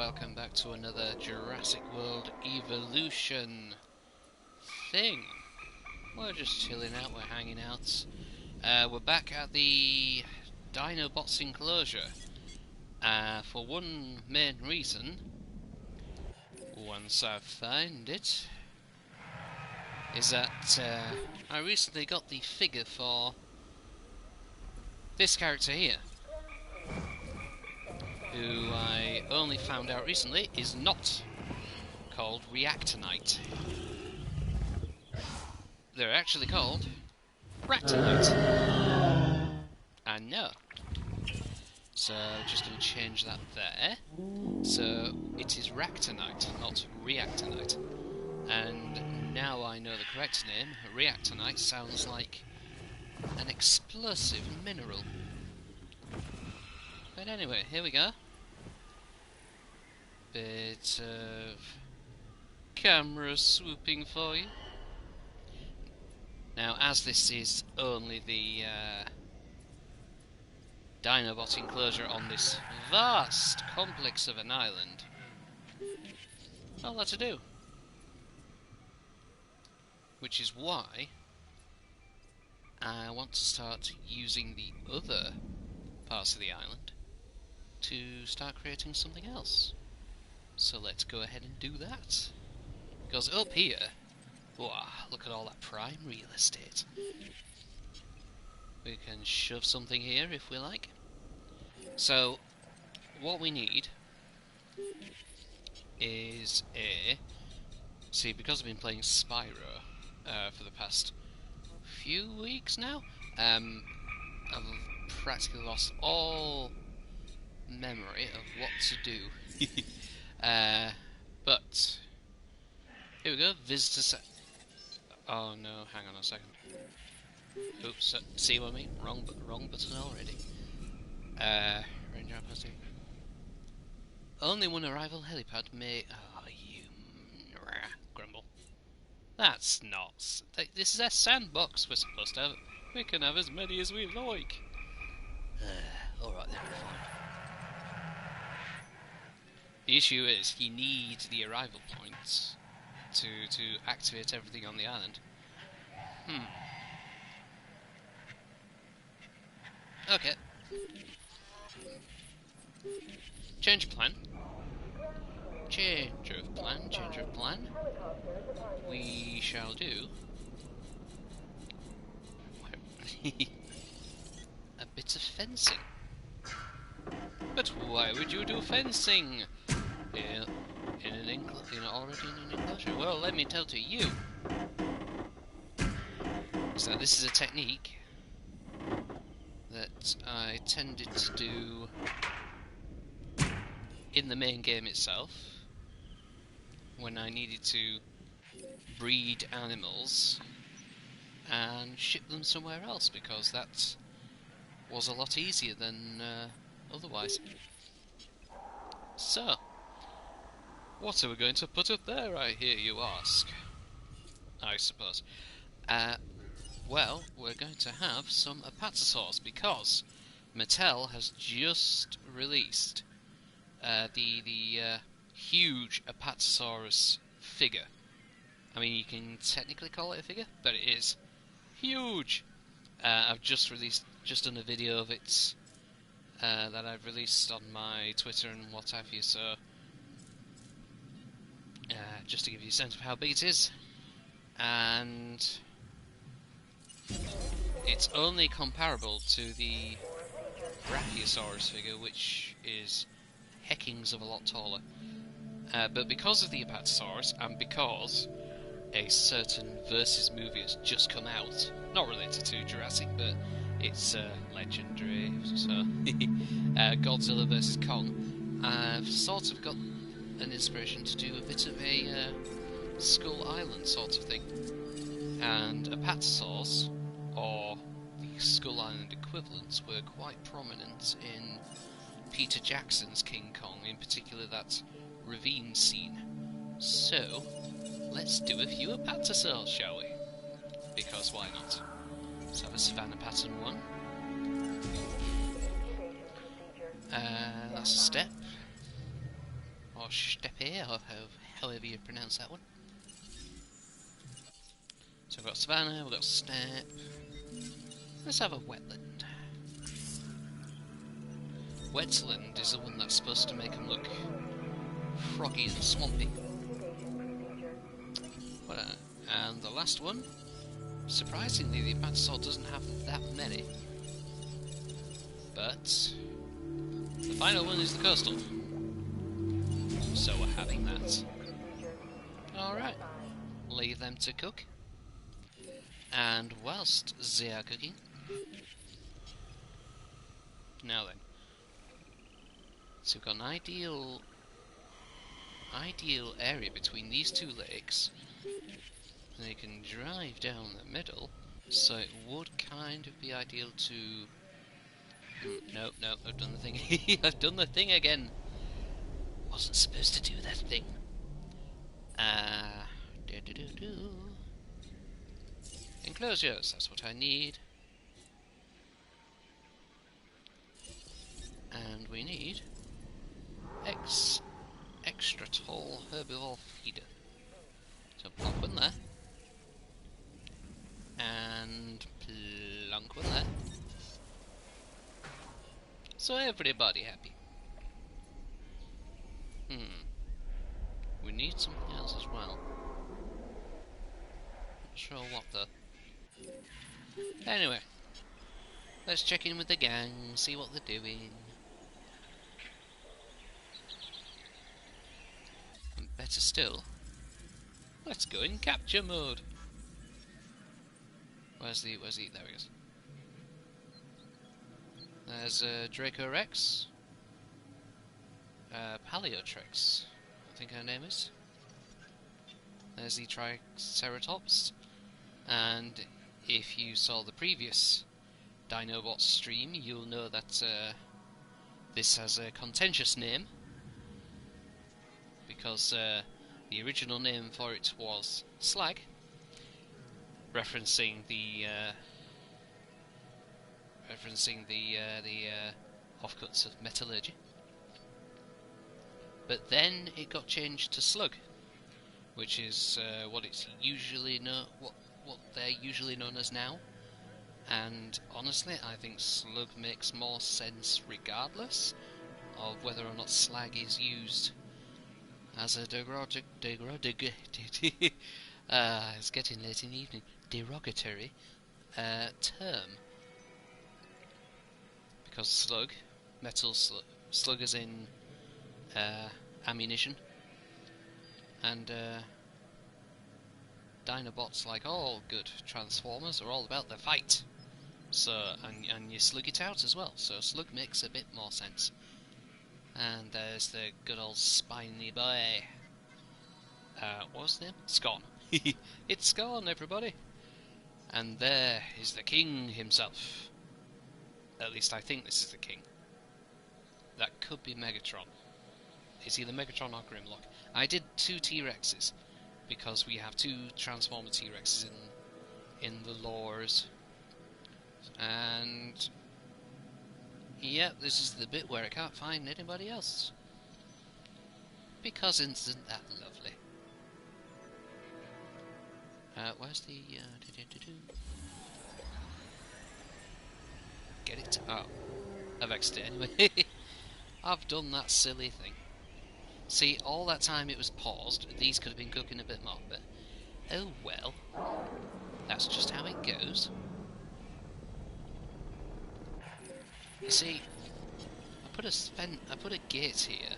welcome back to another Jurassic World Evolution thing. We're just chilling out, we're hanging out. We're back at the Dinobot's enclosure. For one main reason, once I find it, is that I recently got the figure for this character here, who I only found out recently is not called Reactonite. They're actually called Ractonite. I know. So just going to change that there. So it is Ractonite, not Reactonite. And now I know the correct name. Reactonite sounds like an explosive mineral. But anyway, here we go. Bit of camera swooping for you. Now, as this is only the Dinobot enclosure on this vast complex of an island, not a lot to do. Which is why I want to start using the other parts of the island to start creating something else. So let's go ahead and do that. Because up here, wow, look at all that prime real estate. We can shove something here if we like. So, what we need is a... See, because I've been playing Spyro for the past few weeks now, I've practically lost all memory of what to do. But here we go. Visitor set. Oh no! Hang on a second. Oops. See what I mean? Wrong button already. Ranger posting. Only one arrival helipad may. Oh, you grumble. That's not. This is a sandbox. We're supposed to have. We can have as many as we like. All right then. Fine. The issue is you need the arrival points to activate everything on the island. Okay. Change of plan. Change of plan. We shall do a bit of fencing. But why would you do fencing? Already in an enclosure? Well, let me tell to you. So this is a technique that I tended to do in the main game itself when I needed to breed animals and ship them somewhere else, because that was a lot easier than otherwise. So, what are we going to put up there, I hear you ask? I suppose. Well, we're going to have some Apatosaurs, because Mattel has just released the huge Apatosaurus figure. I mean, you can technically call it a figure, but it is huge. I've just done a video of it that I've released on my Twitter and what have you, so just to give you a sense of how big it is. And it's only comparable to the Brachiosaurus figure, which is heckings of a lot taller. But because of the Apatosaurus, and because a certain Versus movie has just come out, not related to Jurassic, but it's legendary, so Godzilla vs Kong, I've sort of got an inspiration to do a bit of a Skull Island sort of thing. And Apatosaurs, or the Skull Island equivalents, were quite prominent in Peter Jackson's King Kong, in particular that ravine scene. So, let's do a few Apatosaurs, shall we? Because why not? Let's have a Savannah pattern one. That's a step. or steppe, or however you pronounce that one. So we've got savannah, we've got steppe. Let's have a wetland. Wetland is the one that's supposed to make them look froggy and swampy. And the last one, surprisingly, the Dinosaur doesn't have that many. But the final one is the coastal. So we're having that. Alright, leave them to cook. And whilst they are cooking, now then, so we've got an ideal area between these two lakes. And you can drive down the middle, so it would kind of be ideal to... No, I've done the thing. I've done the thing again. Wasn't supposed to do that thing. Enclosures, that's what I need. And we need extra tall herbivore feeder. So plonk one there. And plonk one there. So everybody happy. We need something else as well. Not sure what though. Anyway, let's check in with the gang, see what they're doing. And better still, let's go in capture mode. Where's the, there he goes. There's Draco Rex. Paleotrex, I think her name is. There's the Triceratops. And if you saw the previous Dinobot stream, you'll know that this has a contentious name. Because the original name for it was Slag, referencing the offcuts of metallurgy. But then it got changed to Slug, which is what it's usually what they're usually known as now. And honestly, I think Slug makes more sense regardless of whether or not slag is used as a it's getting late in the evening. Derogatory term. Because slug, metal slug as in ammunition, and Dinobots, like all good Transformers, are all about the fight. So, and you slug it out as well, so slug makes a bit more sense. And there's the good old spiny boy. What's his name? Scon. It's Scon, everybody! And there is the king himself. At least I think this is the king. That could be Megatron. It's either Megatron or Grimlock. I did 2 T-Rexes, because we have 2 Transformer T-Rexes in the lores. And yep, this is the bit where I can't find anybody else. Because isn't that lovely? Where's the get it? Oh, I've exited anyway. I've done that silly thing. See, all that time it was paused. These could have been cooking a bit more, but oh well. That's just how it goes. You see, I put a gate here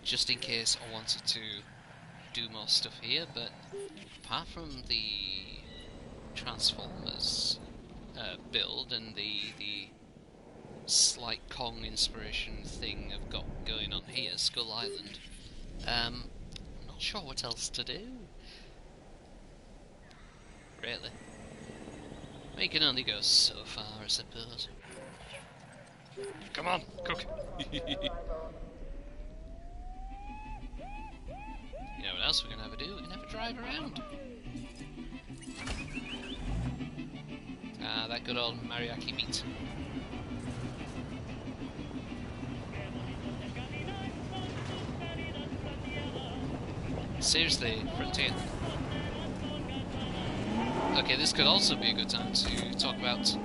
just in case I wanted to do more stuff here, but apart from the Transformers build and the slight Kong inspiration thing I've got going on here, Skull Island, I'm not sure what else to do. Really. We can only go so far, I suppose. Come on, cook! You know what else we can have a do? We can have a drive around. Ah, that good old mariachi beat. Seriously, Frontier. Okay, this could also be a good time to talk about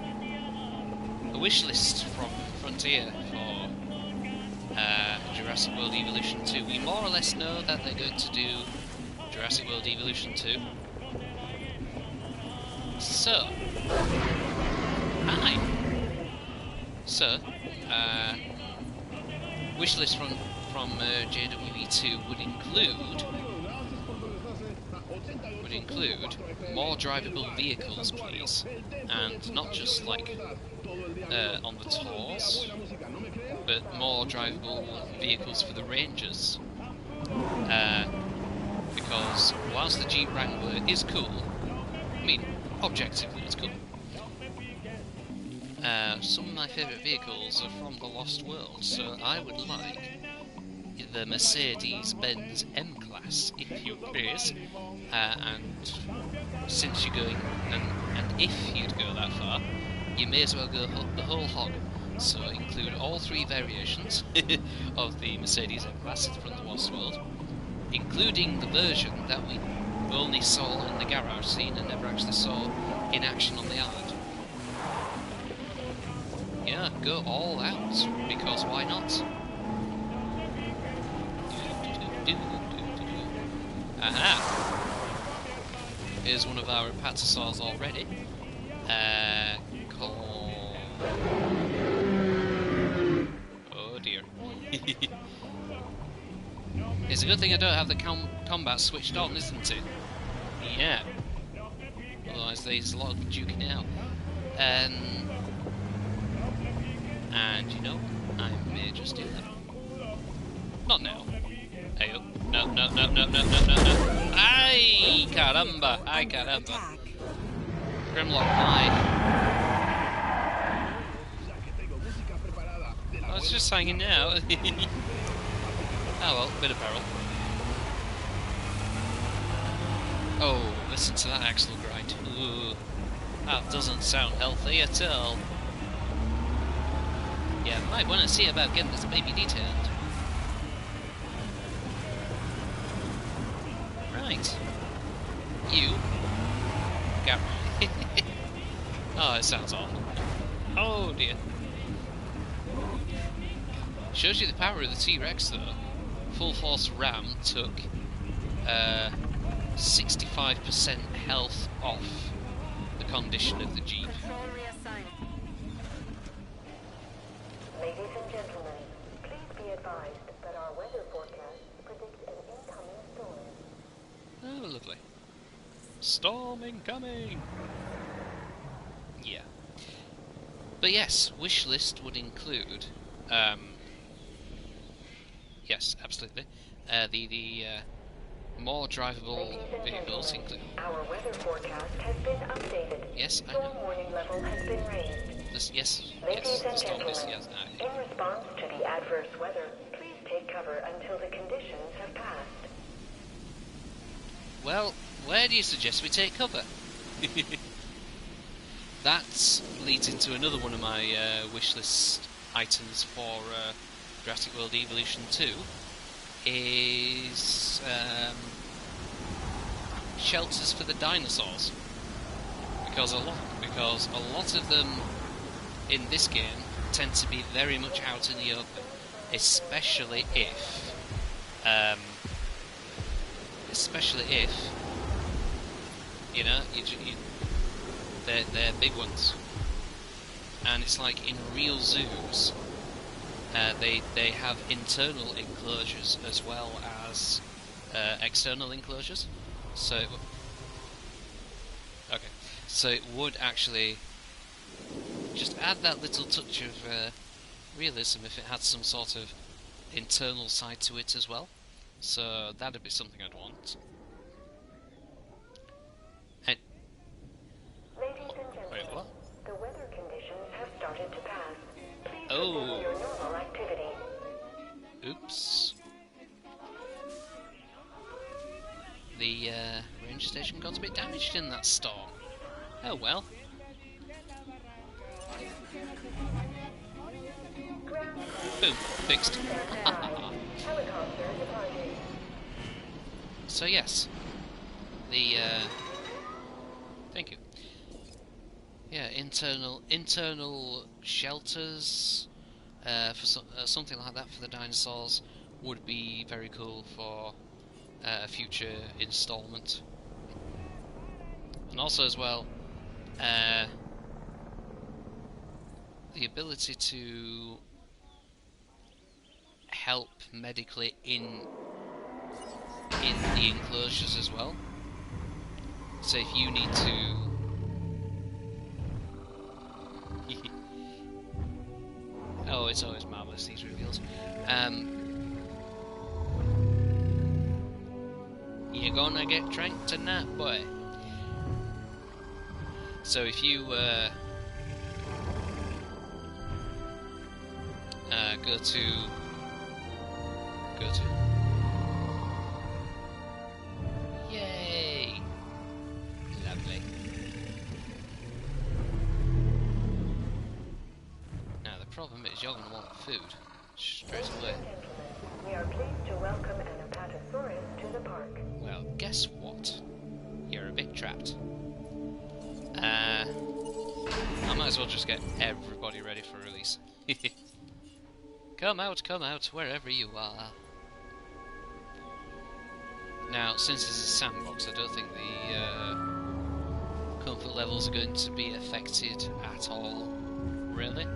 a wish list from Frontier for Jurassic World Evolution 2. We more or less know that they're going to do Jurassic World Evolution 2. So, hi. So, wish list from JWE2 would include more drivable vehicles, please, and not just like on the tours, but more drivable vehicles for the Rangers. Because whilst the Jeep Wrangler is cool, I mean, objectively it's cool, some of my favourite vehicles are from the Lost World, so I would like the Mercedes-Benz M-Class, if you please, and since you're going, and if you'd go that far, you may as well go the whole hog, so include all three variations of the Mercedes M-Class from the Lost World, including the version that we only saw in the garage scene and never actually saw in action on the island. Yeah, go all out, because why not? Aha! Here's one of our Apatosaurs already. Called... Oh dear. It's a good thing I don't have the combat switched on, isn't it? Yeah. Otherwise there's a lot of duking out. And you know, I may just do that. Not now. Hey up. No. Ay caramba! Ay caramba! Grimlock, why? I was just hanging out. Oh well, bit of peril. Oh, listen to that axle grind. Ooh, that doesn't sound healthy at all. Yeah, might want to see about getting this baby detailed. Right. You. Oh, it sounds awful. Oh dear. Shows you the power of the T-Rex though. Full force ram took 65% health off the condition of the Jeep. Ladies and gentlemen, please be advised that our weather forecast predicts an incoming storm. Oh, lovely. Storm incoming! Yeah. But yes, wish list would include, yes, absolutely, the more drivable vehicles include... Our weather forecast has been updated. Yes, I Storm know. warning level has been raised. This, yes, Ladies the and storm gentlemen, is, yes, in response to the adverse weather, please take cover until the conditions have passed. Well, where do you suggest we take cover? That leads into another one of my wish list items for Jurassic World Evolution 2, is shelters for the dinosaurs. Because a lot of them in this game tend to be very much out in the open, especially if you know, they're big ones, and it's like in real zoos, they have internal enclosures as well as external enclosures. So it would actually just add that little touch of realism if it had some sort of internal side to it as well. So that'd be something I'd want. And Ladies and gentlemen, wait, what? the weather conditions have started to pass. Please Oh. resume your normal activity. Oops. The ranger station got a bit damaged in that storm. Oh well. Boom, fixed. Helicopter departing. So yes, the thank you. Yeah, internal shelters for something like that for the dinosaurs would be very cool for a future installment. And also as well, the ability to help medically in the enclosures as well. So if you need to oh, it's always marvellous, these reveals. You're gonna get tranked tonight, boy. So if you go to yay, lovely. Now the problem is you're gonna want food straight away. We are pleased to welcome an Apatosaurus to the park. Well, guess what? You're a bit trapped. I might as well just get everybody ready for release. Come out, wherever you are. Now, since this is a sandbox, I don't think the comfort levels are going to be affected at all, really.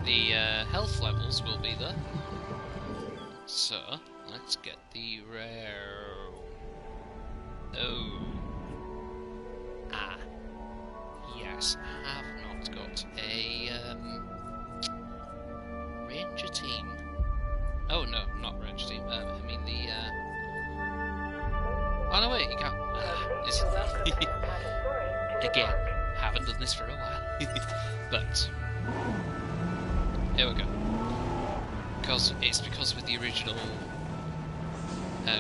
The health levels will be there. So, let's get the rare... Oh. Ah. Yes, I have not got a ranger team. Oh no, not ranger team. I mean the oh no wait, you can't. Again, haven't done this for a while. But here we go. Because with the original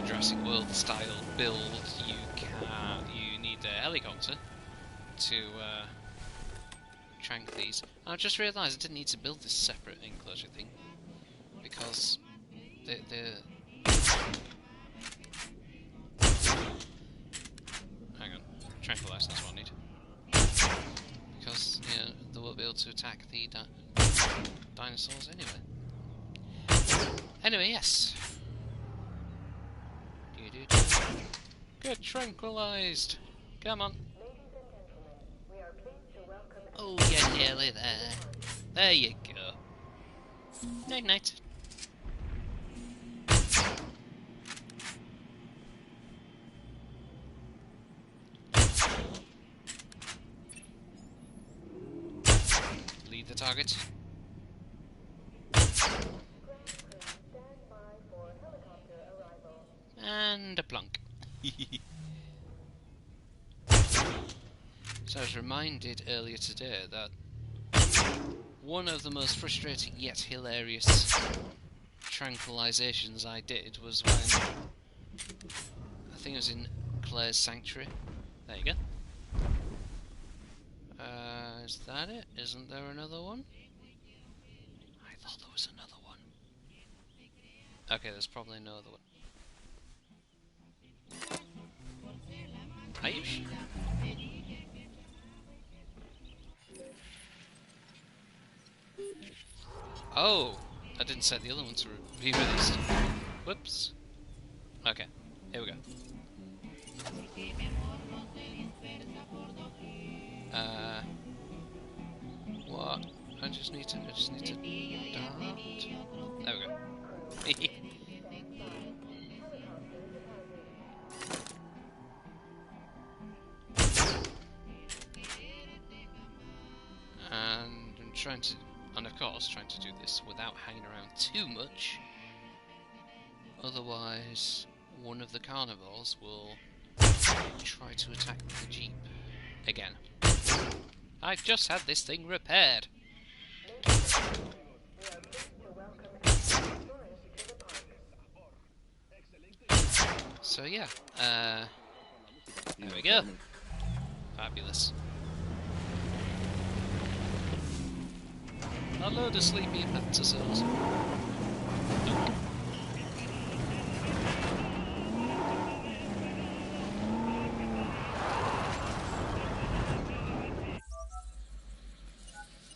Jurassic World style build, you need a helicopter to trank these. I just realised I didn't need to build this separate enclosure thing because the hang on, tranquilize, that's what I need. Because they won't be able to attack the dinosaurs anyway. Anyway, yes. Get tranquilized. Come on. Oh, you're nearly there. There you go. Night night. Lead the target. And a plunk. So I was reminded earlier today that one of the most frustrating yet hilarious tranquilizations I did was when I think it was in Claire's Sanctuary. There you go. Is that it? Isn't there another one? I thought there was another one. Okay, there's probably no other one. Are you sure? Oh! I didn't set the other one to be released. Whoops. Okay, here we go. What? I just need to start. There we go. And I'm trying to, and of course, trying to do this without hanging around too much. Otherwise, one of the carnivores will try to attack the Jeep again. I've just had this thing repaired. So yeah, there we go. Fabulous. A load of sleepy apatosaurs. Nope.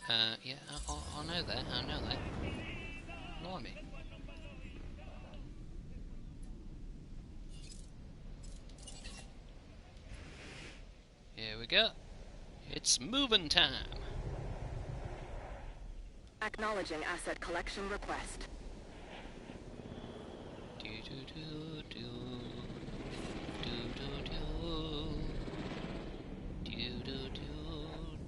Yeah, I know that, I know that. Blimey. Here we go. It's moving time. Acknowledging asset collection request. Do do do do do do do do do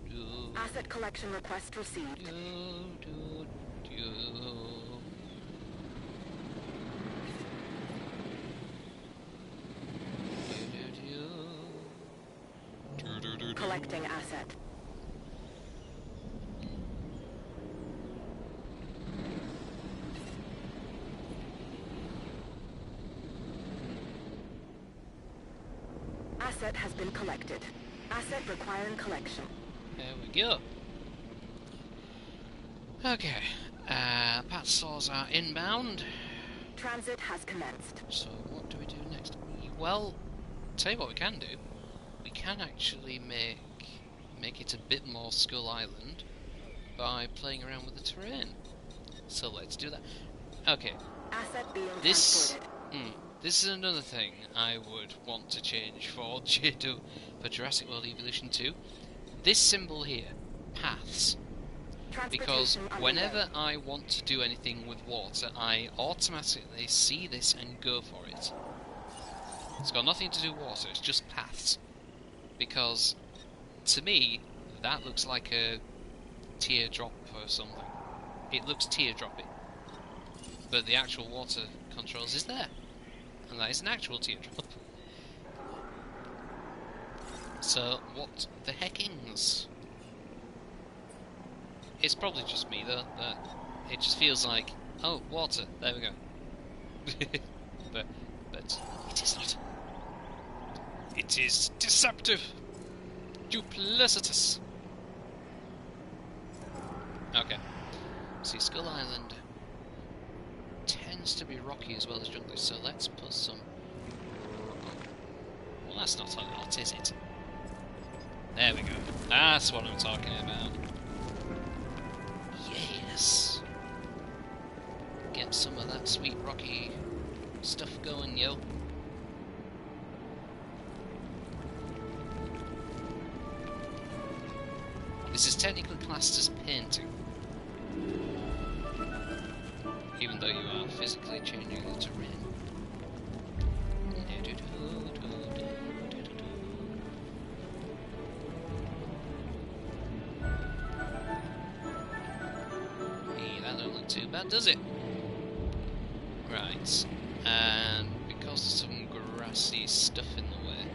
do. Asset collection request received. Do do do. Collecting asset. Asset has been collected. Asset requiring collection. There we go. Okay. Patsors are inbound. Transit has commenced. So what do we do next? Well, tell you what we can do. We can actually make it a bit more Skull Island by playing around with the terrain. So let's do that. Okay. Asset being This transported. this is another thing I would want to change for Jurassic World Evolution 2. This symbol here, paths. Because whenever I want to do anything with water, I automatically see this and go for it. It's got nothing to do with water, it's just paths. Because, to me, that looks like a teardrop or something. It looks teardroppy. But the actual water controls is there. And that is an actual teardrop. So, what the heckings? It's probably just me though, that it just feels like, oh, water, there we go. but it is not. It is deceptive, duplicitous. Okay. See, Skull Island tends to be rocky as well as jungly, so let's put some. Well, that's not a lot, is it? There we go. That's what I'm talking about. Yes. Get some of that sweet rocky stuff going, yo. This is technically classed as painting, even though you are physically changing the terrain. Hey, that don't look too bad, does it? Right, and because there's some grassy stuff in the way,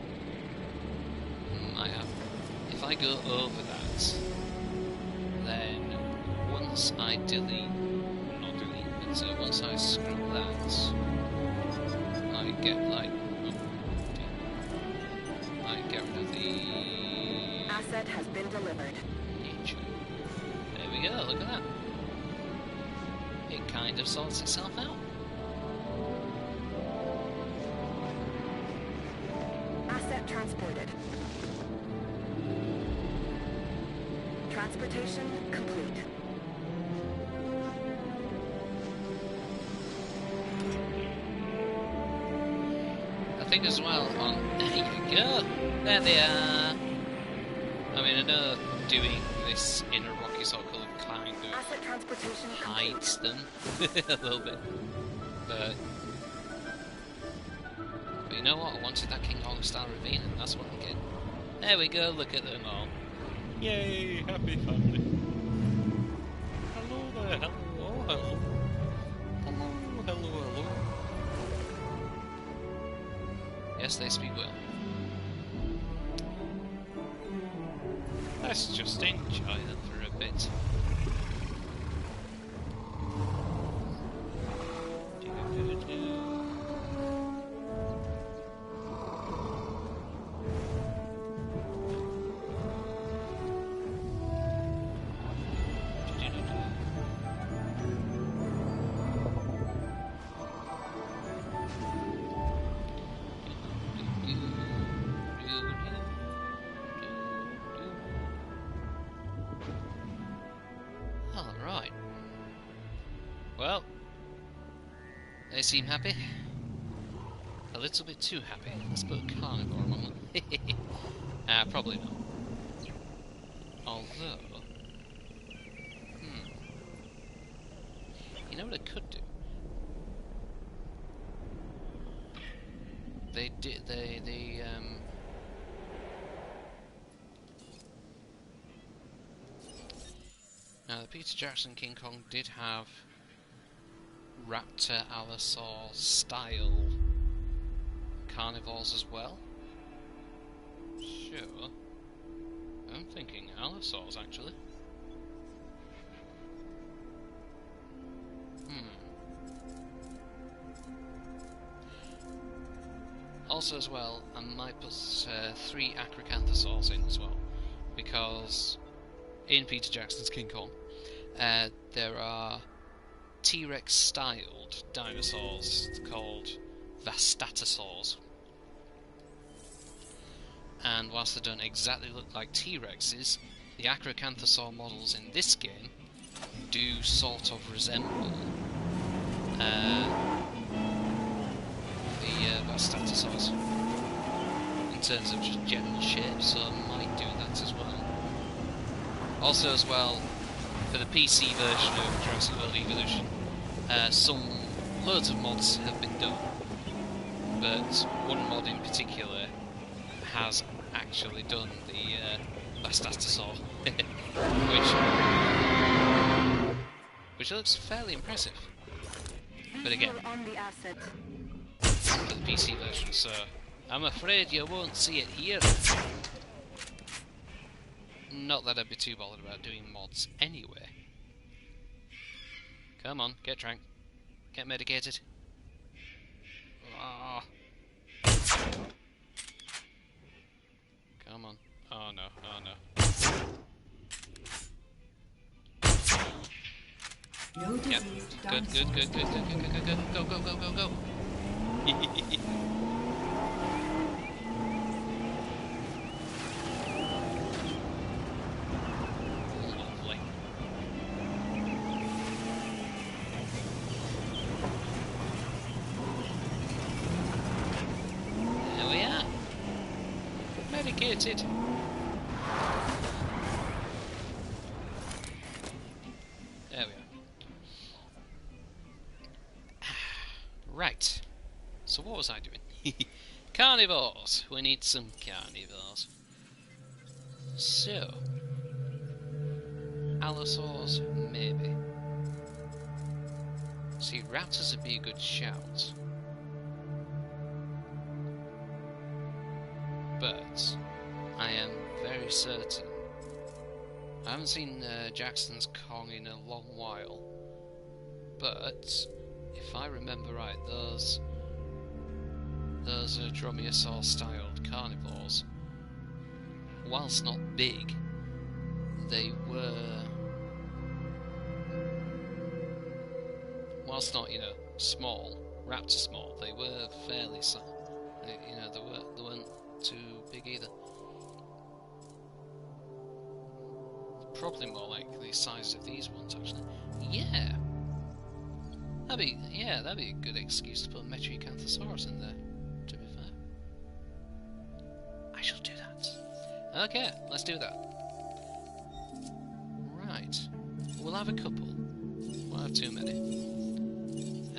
if I go over that, then once I once I scrub that, I get like, I get rid of the Asset has been delivered. nature. There we go, look at that. It kind of sorts itself out. Asset transported. Transportation complete. I think as well on... There you go! There they are! I mean, I know doing this in a rocky circle kind of Asset transportation hides them a little bit. But you know what? I wanted that King Olive Star Ravine, and that's what I'm getting. There we go, look at them all. Yay, happy family. Hello there, hello, hello. Hello, hello, hello. Yes, they speak well. Let's just enjoy them for a bit. They seem happy. A little bit too happy. Let's put a carnivore among them. Probably not. Although... You know what I could do? Now, the Peter Jackson King Kong did have Raptor Allosaur style carnivores as well. Sure. I'm thinking Allosaurs, actually. Also, as well, I might put 3 Acrocanthosaurs in as well, because in Peter Jackson's King Kong, there are T-Rex styled dinosaurs called Vastatosaurs. And whilst they don't exactly look like T-Rexes, the Acrocanthosaur models in this game do sort of resemble the Vastatosaurs in terms of just general shape, so I might do that as well. Also as well, for the PC version of Jurassic World Evolution, loads of mods have been done, but one mod in particular has actually done the Vastatosaur, which looks fairly impressive. But again, for the PC version, so I'm afraid you won't see it here. Not that I'd be too bothered about doing mods anyway. Come on, get drank. Get medicated. Oh. Come on. Oh no, oh no. Yep. Good. Go. Lovely. There we are. Medicated. There we are. Right. So what was I doing? Carnivores. We need some carnivores. So, Allosaurs, maybe. See, raptors would be a good shout. But I am very certain. I haven't seen Jackson's Kong in a long while. But if I remember right, those Dromaeosaur-styled carnivores, whilst not big, they were, whilst not, small, raptor small, they were fairly they weren't too big either. Probably more like the size of these ones, actually. Yeah. That'd be a good excuse to put Metriacanthosaurus in there, to be fair. I shall do that. Okay, let's do that. Right. We'll have a couple. We'll have too many. A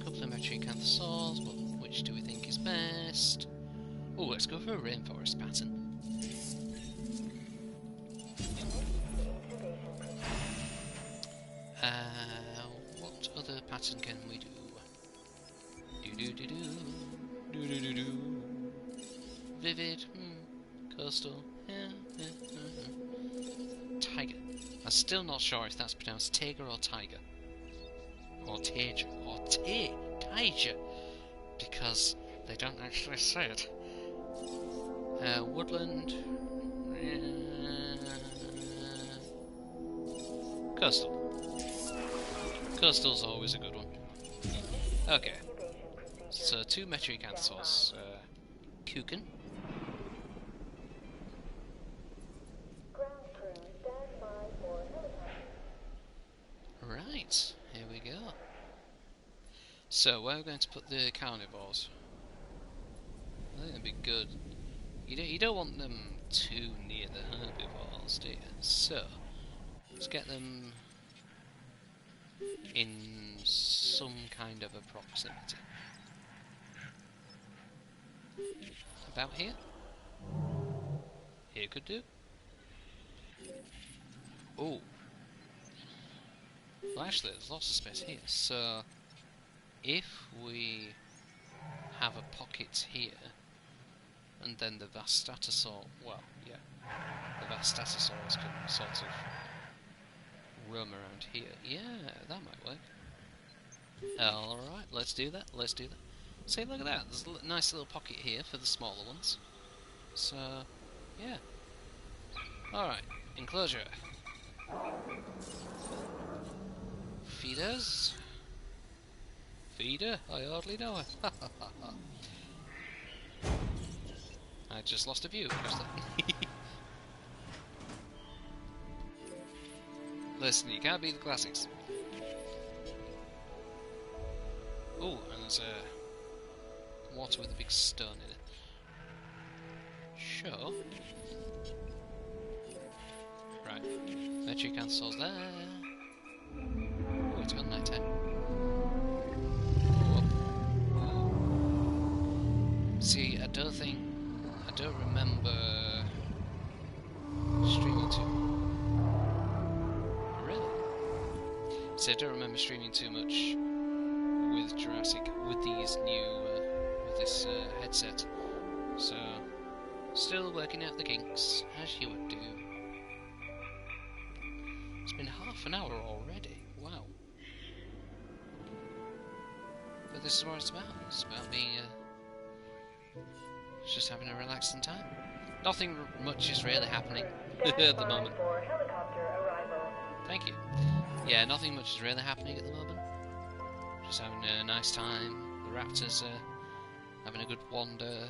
couple of Metriacanthosaurs. Which do we think is best? Oh, let's go for a rainforest pattern. What other pattern can we do? Vivid, coastal, tiger. I'm still not sure if that's pronounced tiger or tiger. Or tiger, or tiger, because they don't actually say it. Woodland, coastal. Coastal's always a good one. Okay, so 2 Metriacanthosaurs. Kukin. Right, here we go. So, where are we going to put the carnivores? I think that'd be good. You don't want them too near the herbivores, do you? So, let's get them in some kind of a proximity. About here? Here could do. Oh. Well, actually, there's lots of space here. So, if we have a pocket here, and then the Vastatosaur, well, yeah, the Vastatosaurs can sort of roam around here. Yeah, that might work. Alright, let's do that, let's do that. See, look at that, there's a nice little pocket here for the smaller ones. So, yeah. Alright, enclosure. Feeders? Feeder? I hardly know her. I just lost a view. Listen, you can't beat the classics. Oh, and there's a water with a big stone in it. Sure. Right. Battery console's there. Oh, it's gone night time. See, I don't remember streaming too. Really? See, I don't remember streaming too much with with these new, with this headset. So, still working out the kinks, as you would do. It's been half an hour already. Wow. But this is what it's about. It's about being just having a relaxing time. Nothing much is really happening at the moment. Thank you. Yeah, nothing much is really happening at the moment. Just having a nice time. The raptors are having a good wander.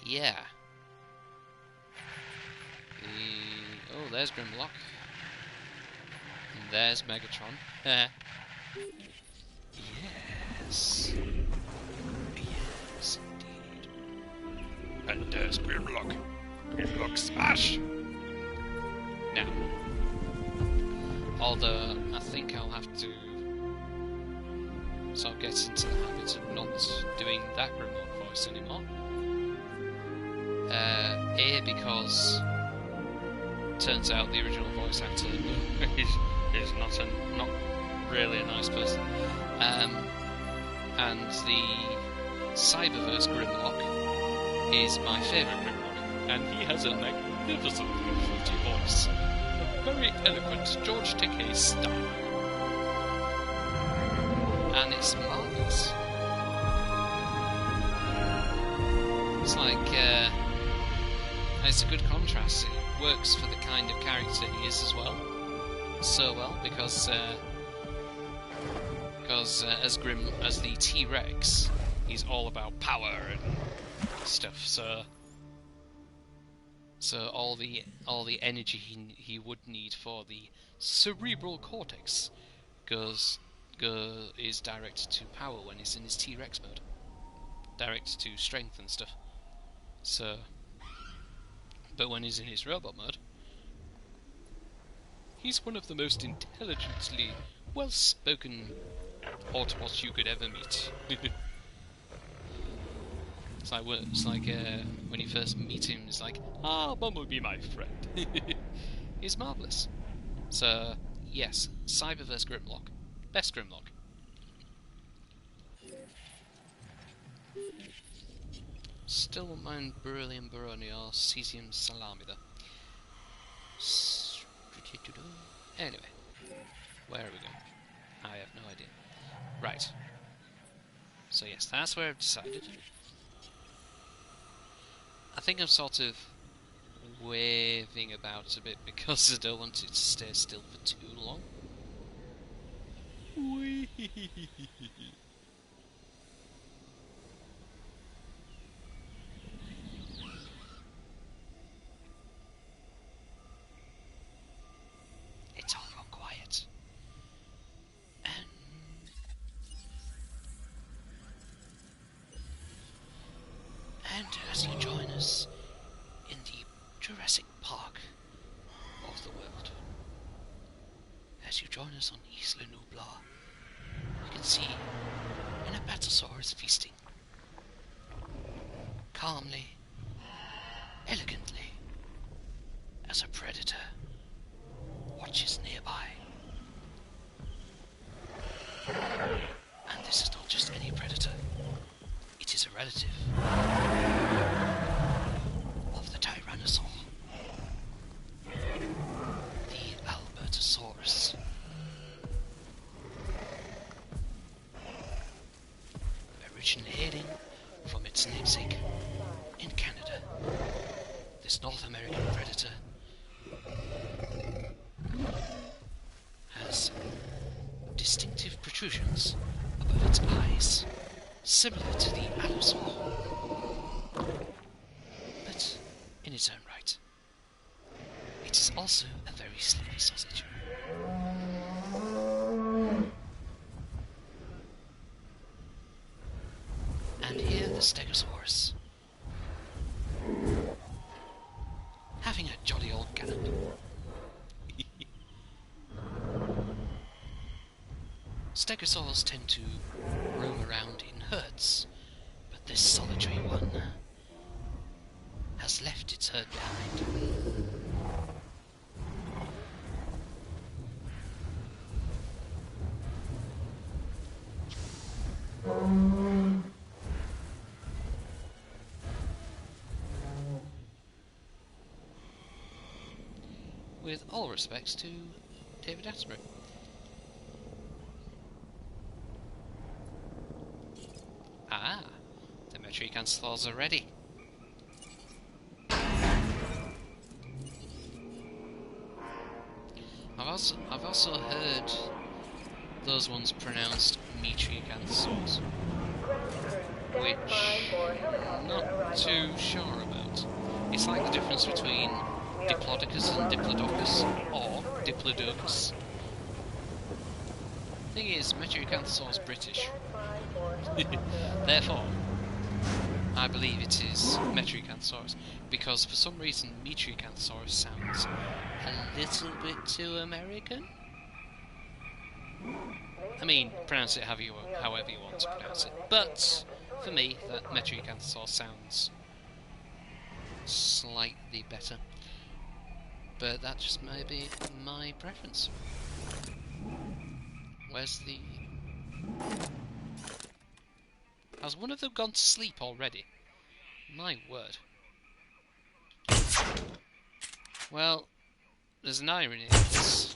Yeah. Oh, there's Grimlock. And there's Megatron. Yes. Yes, indeed. And there's Grimlock. Grimlock smash! Now, although I think I'll have to sort of get into the habit of not doing that Grimlock voice anymore. A, because turns out the original voice actor is not really a nice person. And the Cyberverse Grimlock is my favourite Grimlock, and he has a magnificently fruity voice, a very eloquent George Takei style, and it's marvellous. It's like, it's a good contrast. It works for the kind of character he is as well, so well, because as the T-Rex, he's all about power and stuff. So all the energy he would need for the cerebral cortex is directed to power when he's in his T-Rex mode, directed to strength and stuff. So, but when he's in his robot mode, he's one of the most intelligently well-spoken Autobots you could ever meet. It's like when you first meet him, it's like, Mum will be my friend. He's marvellous. So, yes, Cyberverse Grimlock. Best Grimlock. Still won't mind Beryllium Baroni or Cesium Salami though. Anyway, where are we going? I have no idea. Right. So yes, that's where I've decided. I think I'm sort of waving about a bit because I don't want it to stay still for too long. Whee! It's all gone quiet. can see an apatosaur is feasting. Calmly, elegantly, as a predator watches nearby. And this is not just any predator, it is a relative of the Tyrannosaur, the Albertosaurus. Originally hailing from its namesake in Canada, this North American predator has distinctive protrusions above its eyes, similar to the Allosaur, but in its own right. It is also a very sleepy sausage. And here the Stegosaurus, having a jolly old gallop. Stegosaurs tend to roam around in herds, but this solitary one has left its herd behind. With all respects to David Attenborough. Ah, the Metriacanthosaurs are ready. I've also heard those ones pronounced Metriacanthosaurs, which I'm not too sure about. It's like the difference between Diplodocus and Diplodocus, or Diplodocus. Thing is, Metriacanthosaur's British. Therefore, I believe it is Metriacanthosaurus, because for some reason Metriacanthosaurus sounds a little bit too American. I mean, pronounce it however you want to pronounce it, but for me, that Metriacanthosaurus sounds slightly better. But that just may be my preference. Where's the... Has one of them gone to sleep already? My word. Well, there's an irony in this.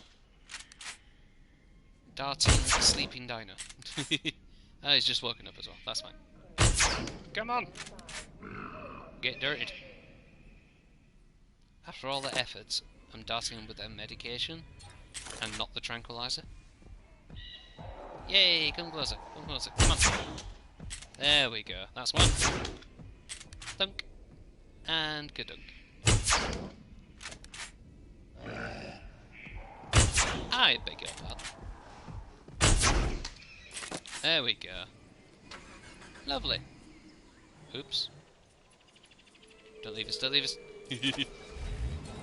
Darting a sleeping dino. Oh, he's just woken up as well, that's fine. Come on! Get dirtied. After all the efforts, I'm darting them with their medication, and not the tranquilizer. Yay, come closer, come on. There we go, that's one. Thunk. And gadunk. I beg your pardon. There we go. Lovely. Oops. Don't leave us, don't leave us.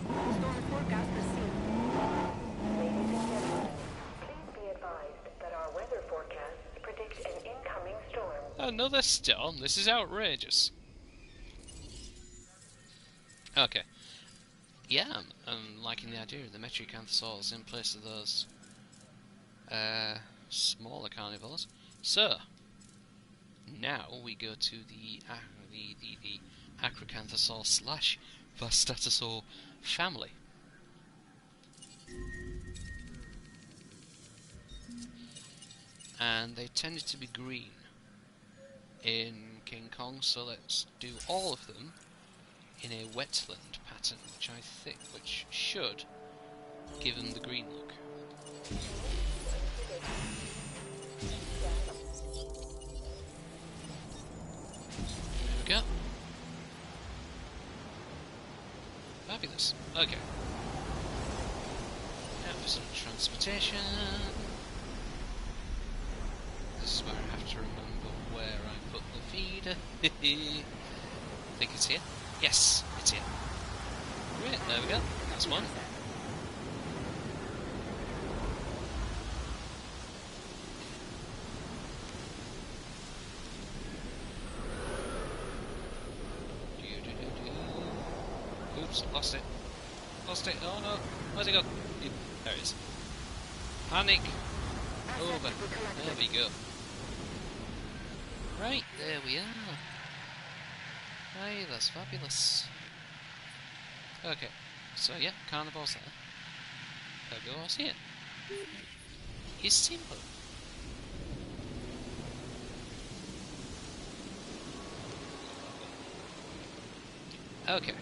Storm forecast received. Ladies and gentlemen, please be advised that our weather forecasts predict an incoming storm. Another storm? This is outrageous. Okay. Yeah, I'm liking the idea of the Metriacanthosaurs in place of those smaller carnivores. So, now we go to the Acrocanthosaur slash Vastatosaur family. And they tended to be green in King Kong, so let's do all of them in a wetland pattern, which should give them the green look. There we go. Fabulous. Okay. Now for some transportation. This is where I have to remember where I put the feeder. I think it's here. Yes, it's here. Great, there we go. That's one. Oops, lost it. Lost it. Oh no. Where's it gone? There it is. Panic. Over. There we go. Right, there we are. Right, that's fabulous. Okay, so yeah, carnivores there. Herbivores here. It's simple. Okay.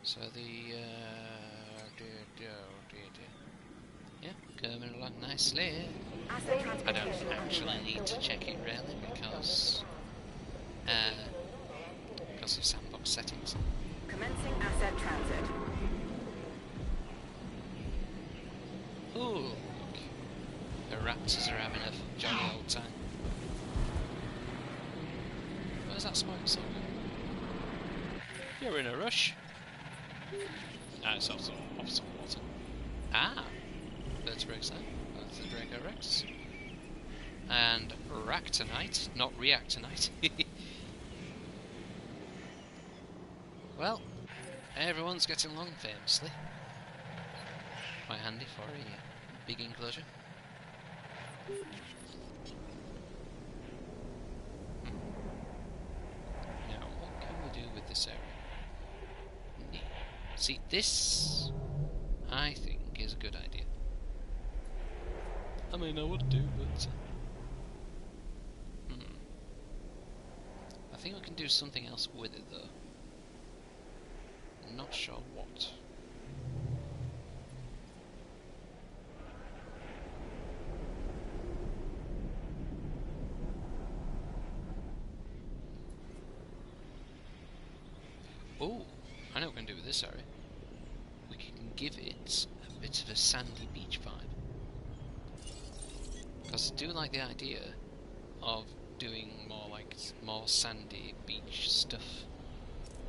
So the yeah, coming along nicely. I don't actually need to check it really because of sandbox settings. Commencing asset transit. Ooh, look. The raptors are having a jolly old time. Where's that smoke song? You're in a rush. Ah, it's off some water. Ah! Vertebrates there. That's the Draco Rex. And Ractonite, not Reactonite. Well, everyone's getting along famously. Quite handy for a big enclosure. Now, what can we do with this area? See, this, I think, is a good idea. I mean, I would do, but... I think we can do something else with it, though. I'm not sure what. Oh, I know what we can do with this area. We can give it a bit of a sandy beach vibe. Because I do like the idea of doing more sandy beach stuff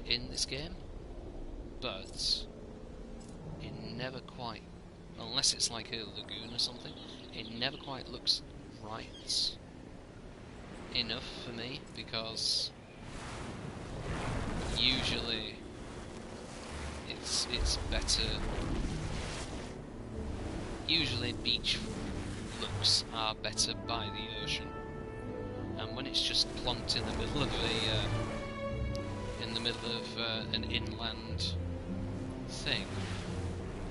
in this game, but it never quite, unless it's like a lagoon or something, it never quite looks right enough for me, because usually it's better. Usually beach looks are better by the ocean, and when it's just plonked in the middle of an inland thing,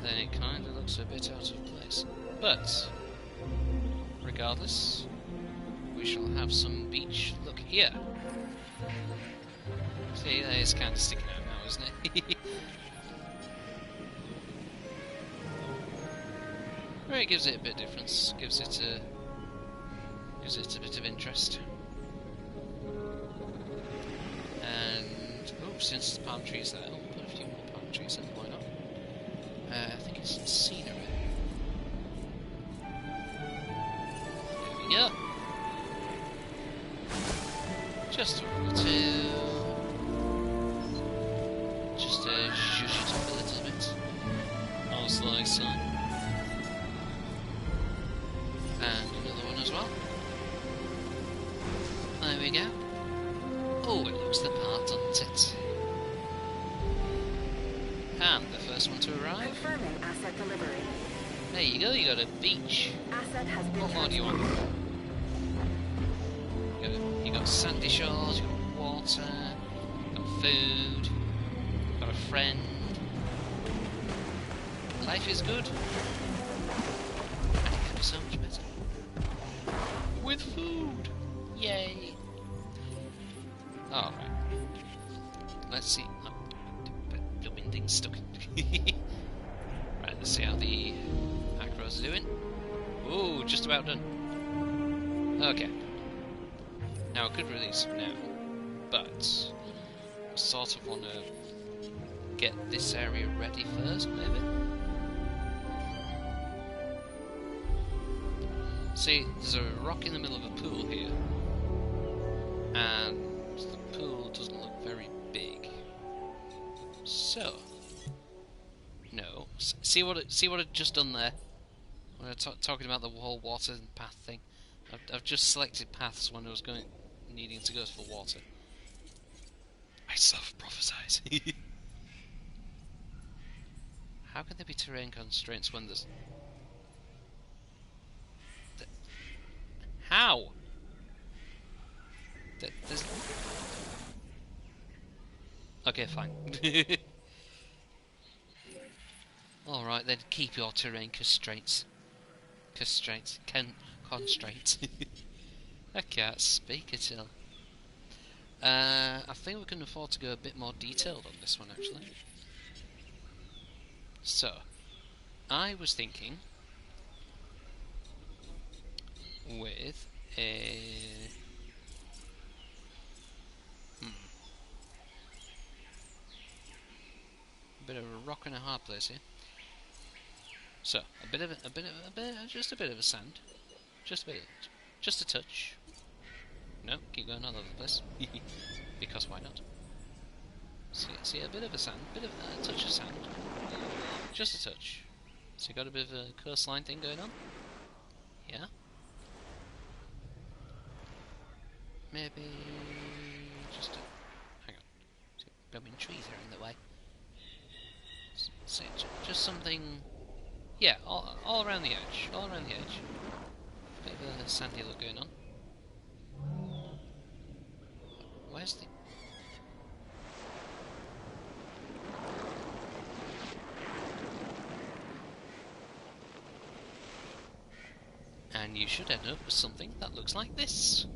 then it kind of looks a bit out of place. But regardless, we shall have some beach look here. See, it's kind of sticking out now, isn't it? Well, it gives it a bit of difference. Gives it a bit of interest. And oh, since the palm trees there, I'll put a few more palm trees in. Why not? I think it's scenery. There we go. Just a little. Just zhuzh it up a little bit. Almost like so. And another one as well. There we go. Oh, it looks the part, doesn't it? And the first one to arrive. Confirming asset delivery. There you go, you got a beach. Asset has been What more do you want? You got sandy shores, you got water, you got food, you got a friend. Life is good. And it can be so much better. With food! Yay! Alright. Let's see. Blooming thing's stuck. Right, let's see how the acros are doing. Ooh, just about done. Okay. Now I could release it now, but I sort of want to get this area ready first, maybe? See, there's a rock in the middle of a pool here, and the pool doesn't look very big. So, no. See what I've just done there? When I was talking about the whole water and path thing. I've just selected paths when I was needing to go for water. I I self-prophesize. How can there be terrain constraints when there's... How? There's... Okay, fine. Alright then, keep your terrain constraints. Constraints. Constraints. I can't speak at all. I think we can afford to go a bit more detailed on this one, actually. So, I was thinking with a... a bit of a rock and a hard place here. So, just a bit of a sand. Just a touch. No, keep going all over the place. Because why not? See, a bit of a sand, a touch of sand. Just a touch. So you got a bit of a coastline thing going on? Yeah? Maybe... just a... hang on. Blooming trees are in the way. So, just something... yeah, all around the edge. All around the edge. Bit of a sandy look going on. Where's the... and you should end up with something that looks like this.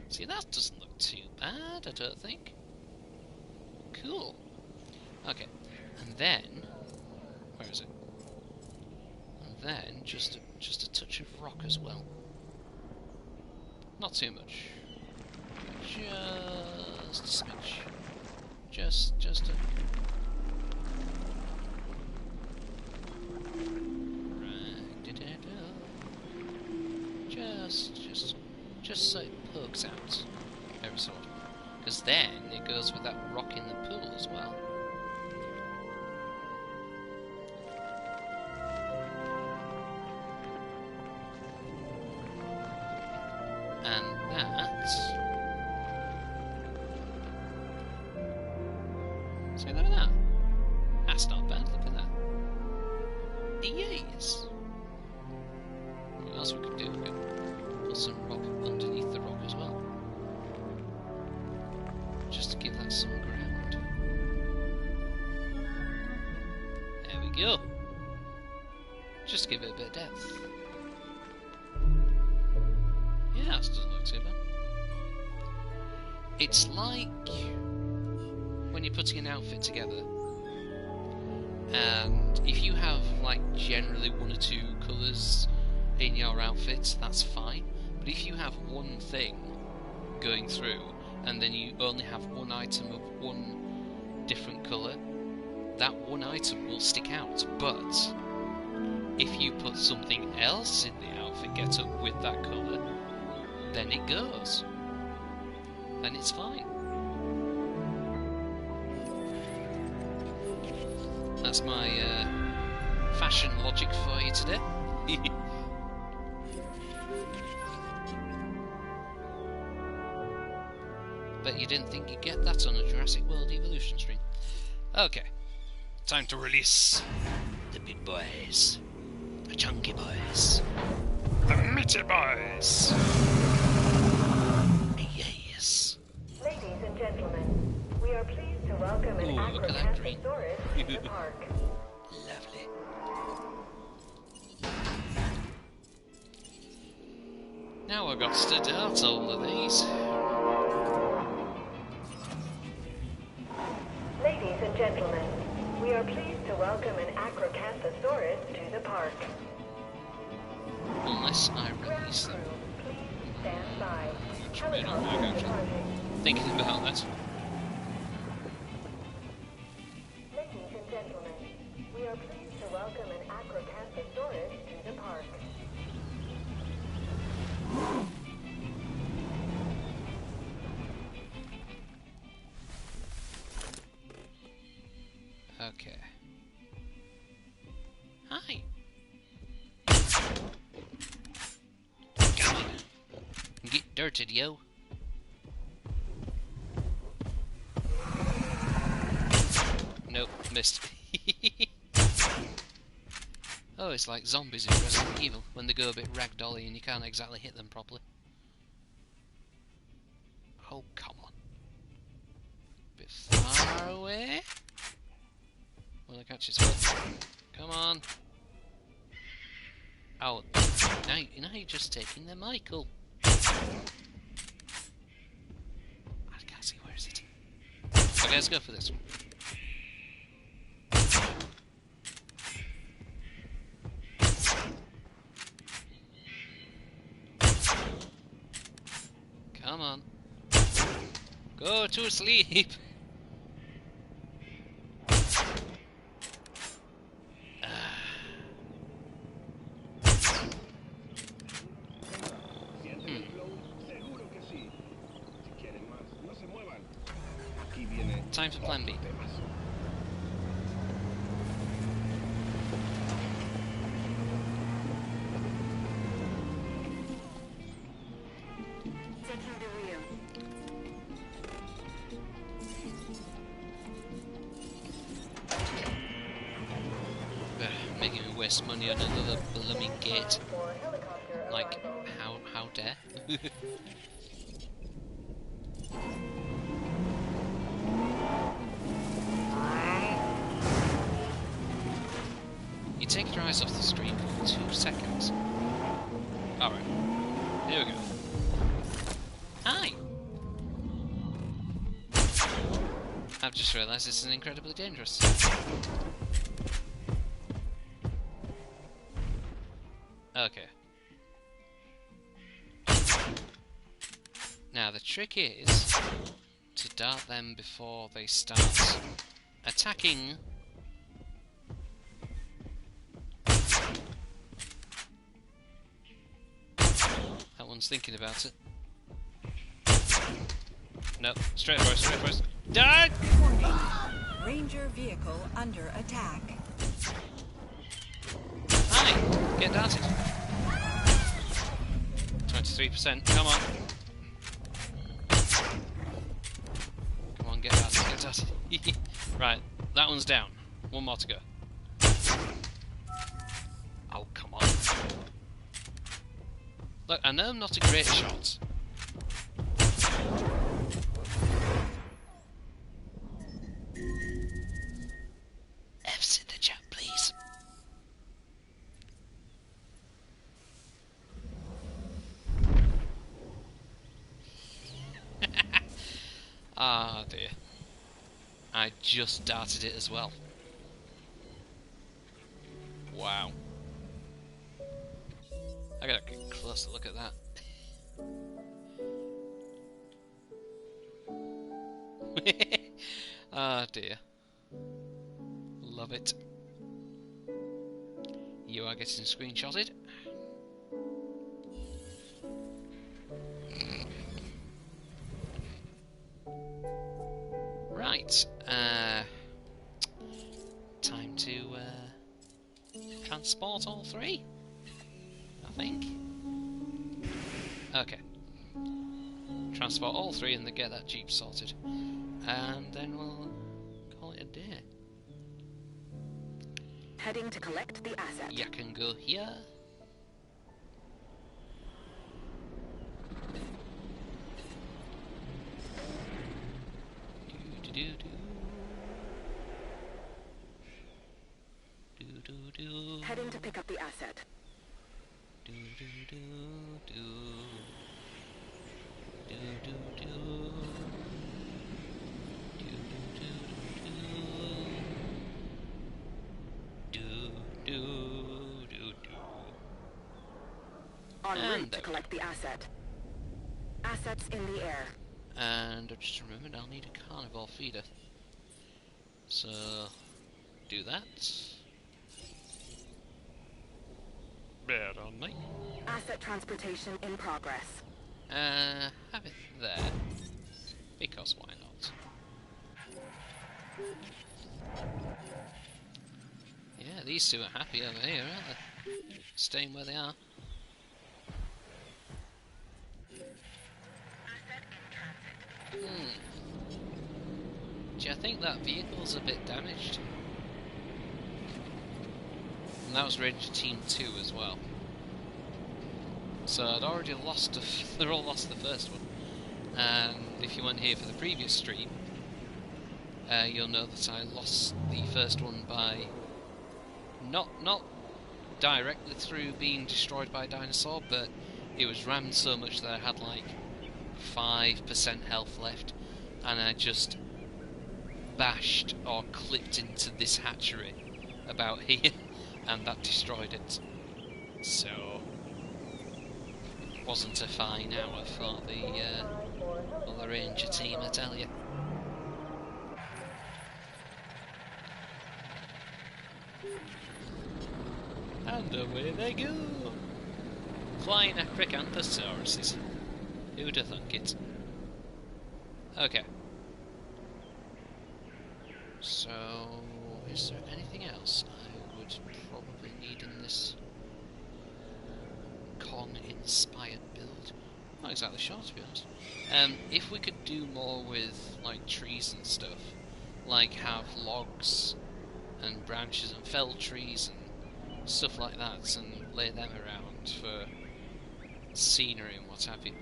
See, that doesn't look too bad, I don't think. Cool. Okay, and then... where is it? And then, just a touch of rock as well. Not too much. Just a smidge. Just a... Just so it pokes out every so often. Because then it goes with that rock in the pool as well. And that... see, look at that. That's not bad, look at that. Yes! What else we could do? We could put some rock underneath the rock as well. Just to give that some ground. There we go. Just to give it a bit of depth. Yeah, this doesn't look too bad. It's like when you're putting an outfit together, and if you have like generally one or two colours in your outfit, that's fine. But if you have one thing going through, and then you only have one item of one different colour, that one item will stick out. But if you put something else in the outfit get up with that colour, then it goes. And it's fine. That's my fashion logic for you today. Bet you didn't think you'd get that on a Jurassic World Evolution stream. Okay, time to release the big boys, the chunky boys, the meaty boys. Yes. Ladies and gentlemen, we are pleased to welcome an Ooh, look at that green. Acrocastosaurus to the park. Lovely. Now I've got to start all of these. Ladies and gentlemen, we are pleased to welcome an Acrocastosaurus to the park. Unless I release them. Please stand by. Which may not work, actually. Thinking about that. Ladies and gentlemen, we are pleased to welcome an Acrocastosaurus to the park. Okay. Hi. Come on. Get dirted, yo. Missed. Oh, it's like zombies in Resident Evil, when they go a bit ragdolly and you can't exactly hit them properly. Oh, come on. Bit far away. Will I catch his foot? Come on. Oh, now you're just taking the Michael. I can't see, where is it? Okay, let's go for this one. Come on. Go to sleep. Time for plan B. Taking the wheel. Making me waste money on another blooming gate. Like, how dare? You take your eyes off the screen for 2 seconds. Alright, here we go. Hi! I've just realised this is incredibly dangerous. Okay. Now the trick is to dart them before they start attacking. That one's thinking about it. No, straight for us, straight for us. Die! Ranger vehicle under attack. Hi! Get darted. 23%, come on. Come on, get darted, get darted. Right, that one's down. One more to go. Oh, come on. Look, I know I'm not a great shot. F's in the chat, please. Ah, dear. I just darted it as well. Wow. I gotta get a closer look at that. Ah, dear. Love it. You are getting screenshotted. Right. Time to transport all three, I think. Okay. Transport all three and then get that Jeep sorted. And then we'll call it a day. Heading to collect the asset. You can go here. Heading to pick up the asset. En route to collect the asset. Assets in the air. And I've just remembered I'll need a carnivore feeder. So, do that. Bear on me. Asset transportation in progress. Have it there. Because why not? Yeah, these two are happy over here, aren't they? Staying where they are. Do you think that vehicle's a bit damaged? that was Ranger Team 2 as well. So I'd already lost they're all lost the first one. And if you weren't here for the previous stream, you'll know that I lost the first one by not directly through being destroyed by a dinosaur, but it was rammed so much that I had like 5% health left, and I just bashed or clipped into this hatchery about here, and that destroyed it. So it wasn't a fine hour for the Ranger team, I tell you. And away they go! Flying Acrocanthosaurus. Who'd have thunk it? Okay. So, is there anything else I would probably need in this Kong-inspired build? Not exactly sure, to be honest. If we could do more with, like, trees and stuff, like have logs and branches and fell trees and stuff like that, and lay them around for scenery and what have you,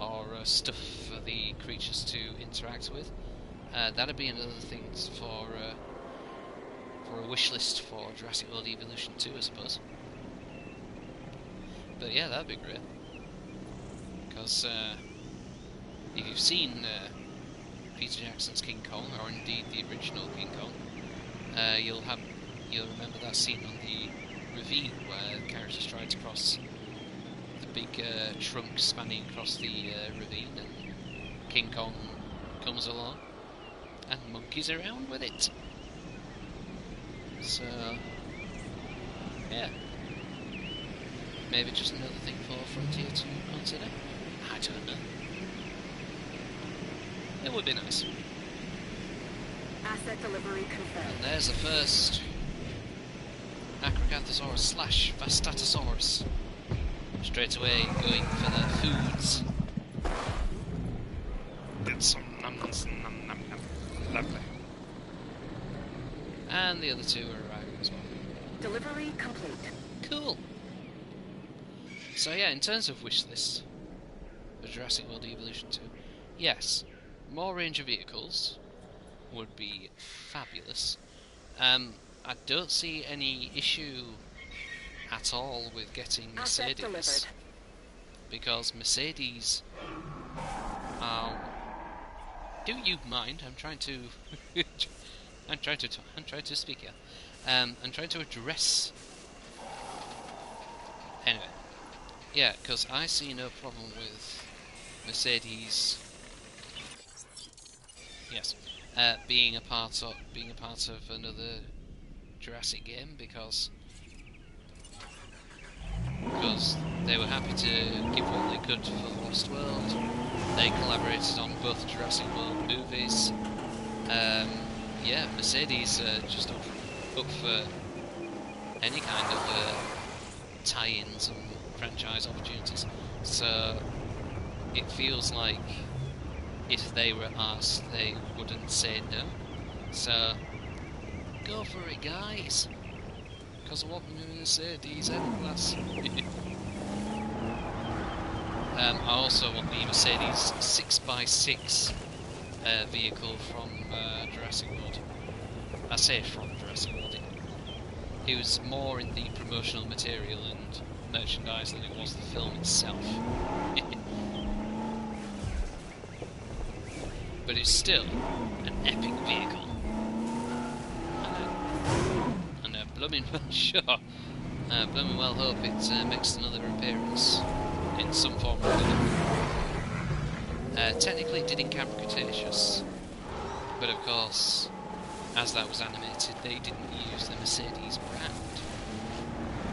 or stuff for the creatures to interact with, that'd be another thing for a wish list for Jurassic World Evolution 2, I suppose. But yeah, that'd be great. Because if you've seen Peter Jackson's King Kong, or indeed the original King Kong, you'll remember that scene on the ravine where the characters try to cross the big trunk spanning across the ravine, and King Kong comes along and monkeys around with it. So yeah, maybe just another thing for Frontier to consider. I don't know. It would be nice. Asset delivery confirmed. And there's the first Acrocanthosaurus / Vastatosaurus. Straight away going for the foods. Get some num num num num. Lovely. And the other two are arriving as well. Delivery complete. Cool. So yeah, in terms of wish list for Jurassic World Evolution 2, yes, more Ranger vehicles would be fabulous. I don't see any issue at all with getting Mercedes, because Mercedes do you mind? I'm trying to I'm trying to speak here. I'm trying to address. Anyway, yeah, because I see no problem with Mercedes. Yes, being a part of another Jurassic game, because they were happy to give what they could for the Lost World. They collaborated on both Jurassic World movies. Yeah, Mercedes just up for any kind of tie-ins and franchise opportunities. So it feels like if they were asked, they wouldn't say no. So go for it, guys, because I want Mercedes M-Class. I also want the Mercedes 6x6 vehicle from Jurassic World. I say from Jurassic World. It was more in the promotional material and merchandise than it was the film itself. But it's still an epic vehicle. And I blooming well sure. Blooming well hope it makes another appearance in some form or other. Technically it did in Camp Cretaceous, but of course, as that was animated, they didn't use the Mercedes brand.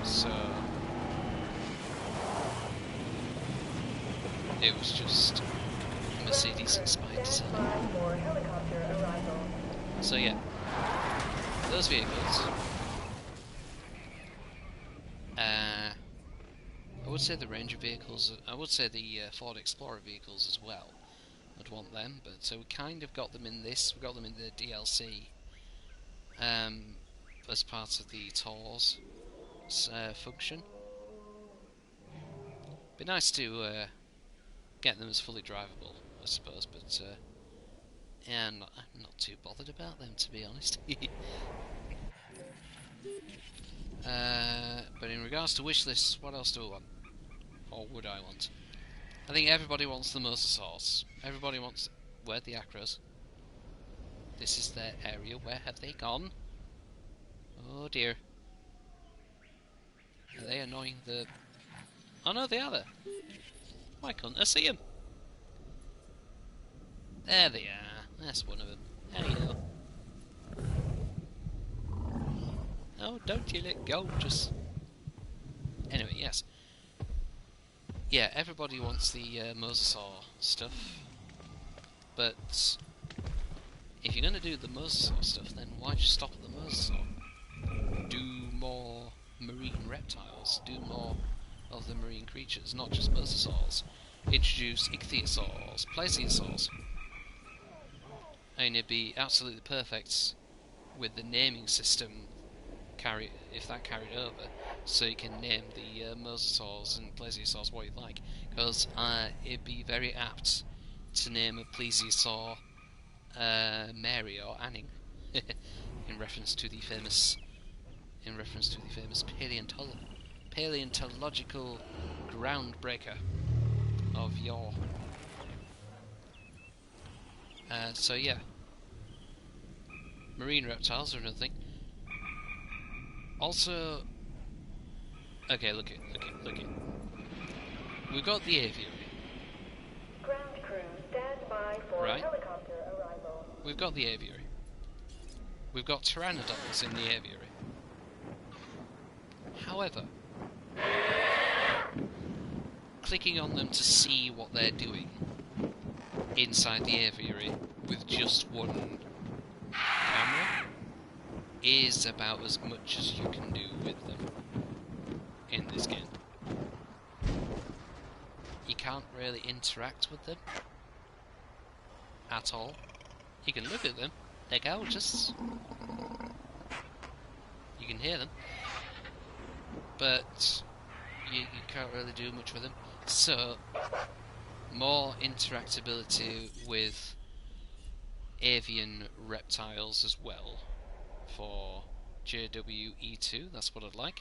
So it was just Mercedes-inspired design. So yeah, those vehicles. I would say the Ranger vehicles, I would say the Ford Explorer vehicles as well. I'd want them, but so we kind of got them in this, we got them in the DLC as part of the tours. function. Be nice to get them as fully drivable, I suppose, but yeah, I'm not too bothered about them, to be honest. But in regards to wish lists, what else do I want? Or would I want? I think everybody wants the Mosasaurs. Everybody wants... Where are the Acros? This is their area. Where have they gone? Oh dear. Are they annoying the... Oh no, they are there. Why can't I see them? There they are. That's one of them. Hello. Oh, don't you let go, just... Anyway, yes. Yeah, everybody wants the Mosasaur stuff. But if you're going to do the Mosasaur stuff, then why just stop at the Mosasaur? Do more marine reptiles. Do more of the marine creatures, not just Mosasaurs. Introduce Ichthyosaurs, Plesiosaurs. I mean, it'd be absolutely perfect with the naming system if that carried over, so you can name the Mosasaurs and Plesiosaurs what you like, because it'd be very apt to name a Plesiosaur Mary or Anning in reference to the famous paleontological groundbreaker of yore. So yeah, marine reptiles are another thing. Also, okay, look it. We've got the aviary. Ground crew, stand by for Right. helicopter arrival. We've got the aviary. We've got pteranodons in the aviary. However, clicking on them to see what they're doing inside the aviary with just one camera is about as much as you can do with them in this game. You can't really interact with them at all. You can look at them, they're gorgeous. You can hear them, but you can't really do much with them. So, more interactability with avian reptiles as well for JWE2, that's what I'd like.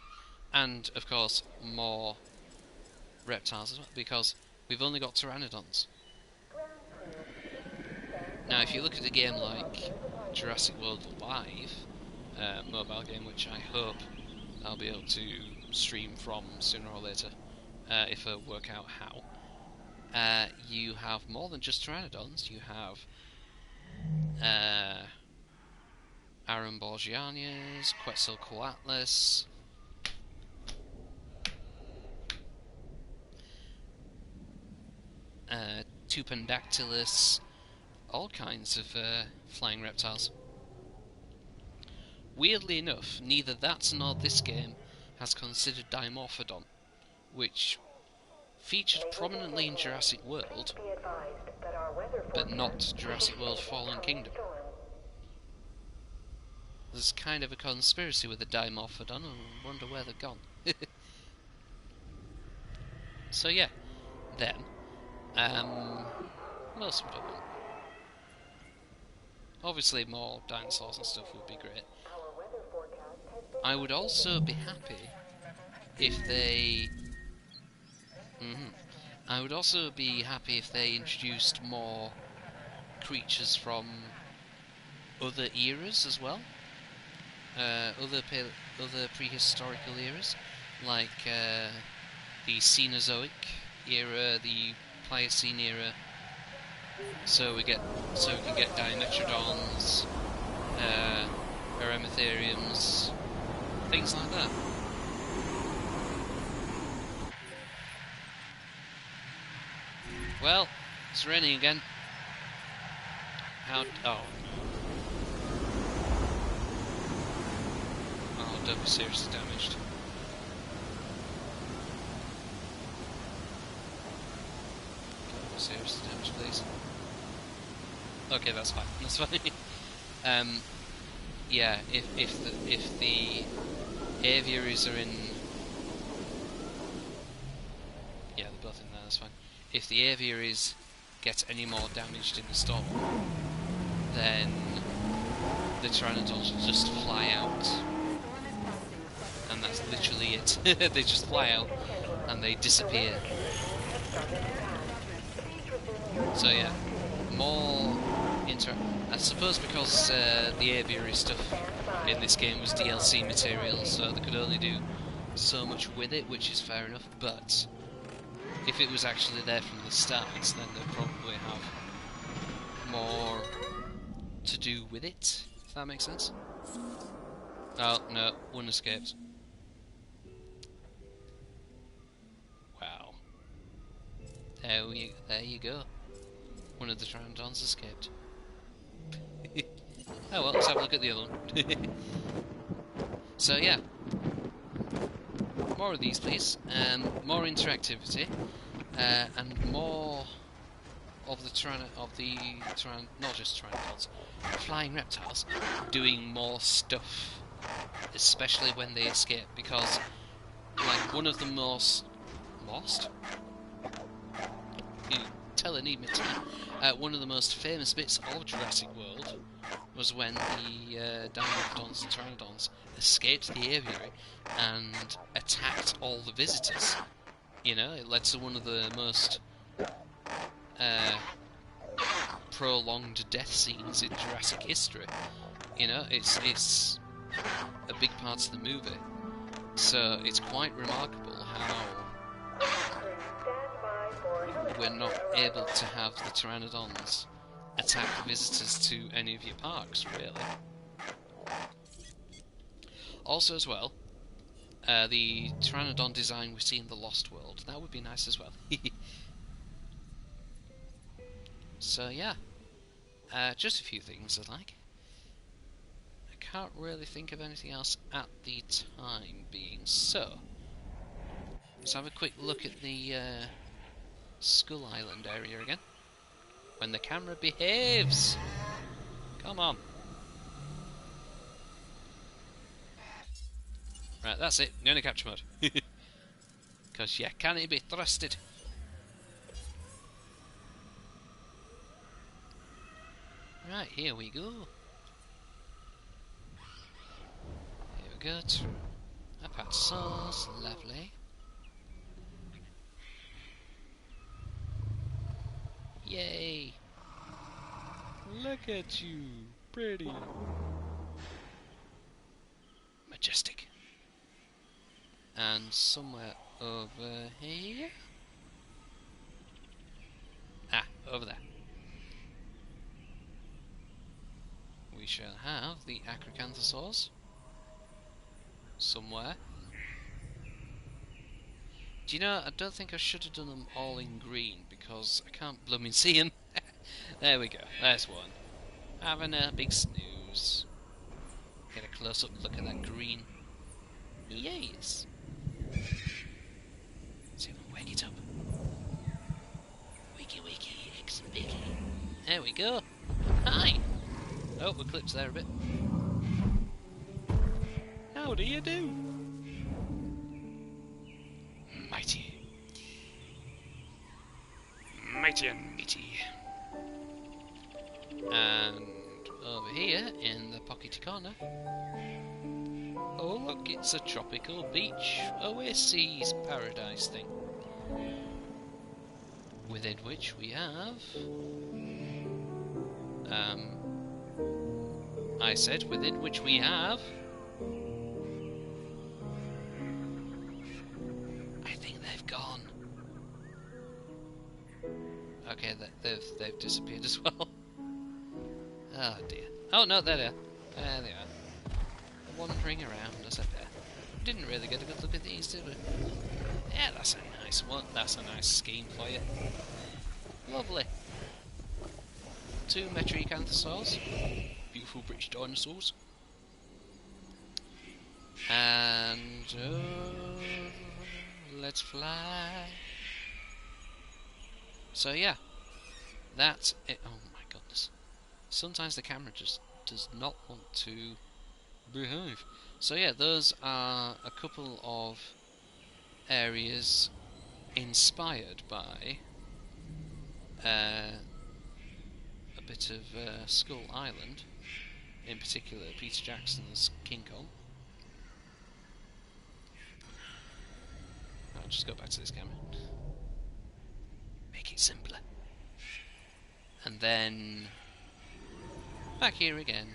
And, of course, more reptiles as well, because we've only got pteranodons. Now, if you look at a game like Jurassic World Live, mobile game, which I hope I'll be able to stream from sooner or later, if I work out how, you have more than just pteranodons. You have Aramborgianias, Quetzalcoatlus, Tupandactylus, all kinds of flying reptiles. Weirdly enough, neither that nor this game has considered Dimorphodon, which featured prominently in Jurassic World, Be advised that our weather but not forecast Jurassic World predicts Fallen incoming Kingdom. storms. There's kind of a conspiracy with the Dimorphodon, and I wonder where they've gone. So yeah, then, what else would I want? Obviously more dinosaurs and stuff would be great. Our weather forecast has been I would also be happy if they... I would also be happy if they introduced more creatures from other eras as well. Other prehistorical eras, like the Cenozoic era, the Pliocene era. So we can get Dimetrodons, Eremitheriums, things like that. Well, it's raining again. Oh, don't be seriously damaged. Don't be seriously damaged, please. Okay, that's fine. That's fine. Yeah, if the aviaries are in nothing there, that's fine. If the aviaries get any more damaged in the storm, then the Pteranodons will just fly out. And that's literally it. They just fly out and they disappear. So yeah, more I suppose because the aviary stuff in this game was DLC material, so they could only do so much with it, which is fair enough, but if it was actually there from the start, then they'd probably have more to do with it, if that makes sense. Oh, no, one escaped. Wow. There you go. One of the Pteranodons escaped. Oh well, let's have a look at the other one. So yeah, more of these please, more interactivity, and more of the not just Pteranodons, flying reptiles, doing more stuff, especially when they escape, because like one of the most one of the most famous bits of Jurassic World was when the Dinobotons and Pteranodons escaped the aviary and attacked all the visitors. You know, it led to one of the most prolonged death scenes in Jurassic history. You know, it's a big part of the movie. So it's quite remarkable how we're not able to have the Pteranodons attack visitors to any of your parks, really. Also as well, the Pteranodon design we see in the Lost World, that would be nice as well. So yeah, just a few things I like. I can't really think of anything else at the time being, so let's have a quick look at the Skull Island area again. When the camera behaves! Come on! Right, that's it. No capture mode. Because you can't be trusted. Right, here we go. Here we go. Apatosaurus, lovely. Yay! Look at you, pretty. Majestic. And somewhere over here. Ah, over there. We shall have the Acrocanthosaurs. Somewhere. Do you know, I don't think I should have done them all in green, because I can't blooming see them. There we go, there's one. Having a big snooze. Get a close-up look at that green. Yes! See if I can wake it up. Wakey wakey, ex-biggy. There we go. Hi! Oh, we clipped there a bit. How do you do? Mighty. Mighty and meaty. And over here, in the pockety corner, oh look, it's a tropical beach oasis paradise thing. Within which we have... I said within which we have... I think they've gone. Okay, they've disappeared as well. Oh dear. Oh no, there they are. There they are. Wandering around as a pair. Didn't really get a good look at these, did we? Yeah, that's a nice one. That's a nice scheme for you. Lovely. 2 Metriacanthosaurs. Beautiful British dinosaurs. And let's fly. So yeah, that's it. Oh my goodness. Sometimes the camera just does not want to behave. So yeah, those are a couple of areas inspired by a bit of Skull Island, in particular Peter Jackson's King Kong. I'll just go back to this camera. Make it simpler. And then back here again.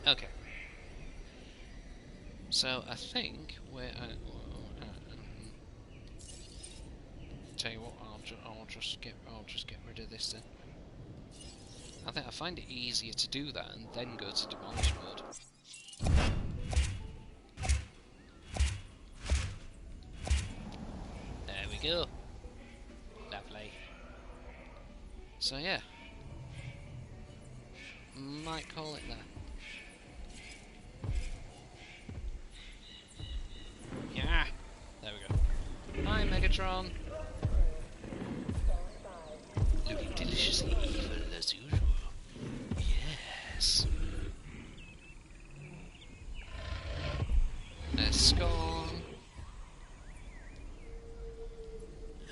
Okay. So I think we're tell you what, I'll just get rid of this then. I find it easier to do that and then go to demolish mode. There we go. Lovely. So yeah, might call it that. Yeah, there we go. Hi Megatron. Looking deliciously evil as usual. Yes. There's Scorn.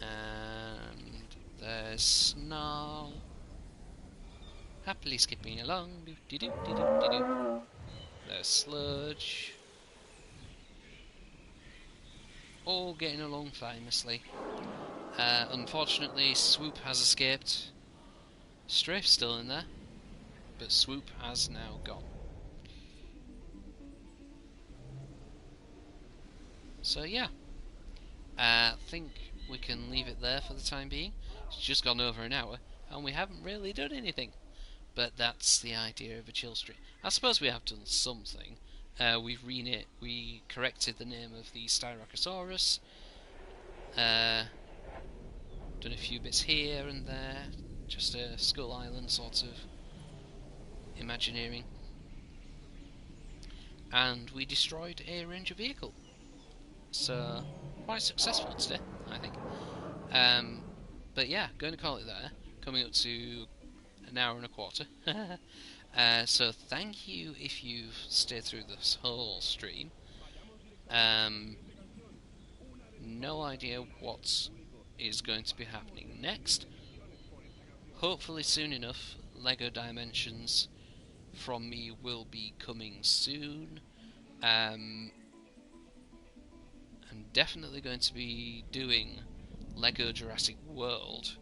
And there's Snarl. Happily skipping along. Do-do-do-do-do-do. There's Sludge. All getting along famously. Unfortunately, Swoop has escaped. Strafe's still in there, but Swoop has now gone. So yeah, I think we can leave it there for the time being. It's just gone over an hour, and we haven't really done anything. But that's the idea of a chill stream. I suppose we have done something. We corrected the name of the Styracosaurus. Done a few bits here and there, just a Skull Island sort of imagineering. And we destroyed a Ranger vehicle. So, quite successful today, I think. But yeah, going to call it there. Coming up to an hour and a quarter. So thank you if you've stayed through this whole stream. No idea what is going to be happening next. Hopefully soon enough, LEGO Dimensions from me will be coming soon. I'm definitely going to be doing LEGO Jurassic World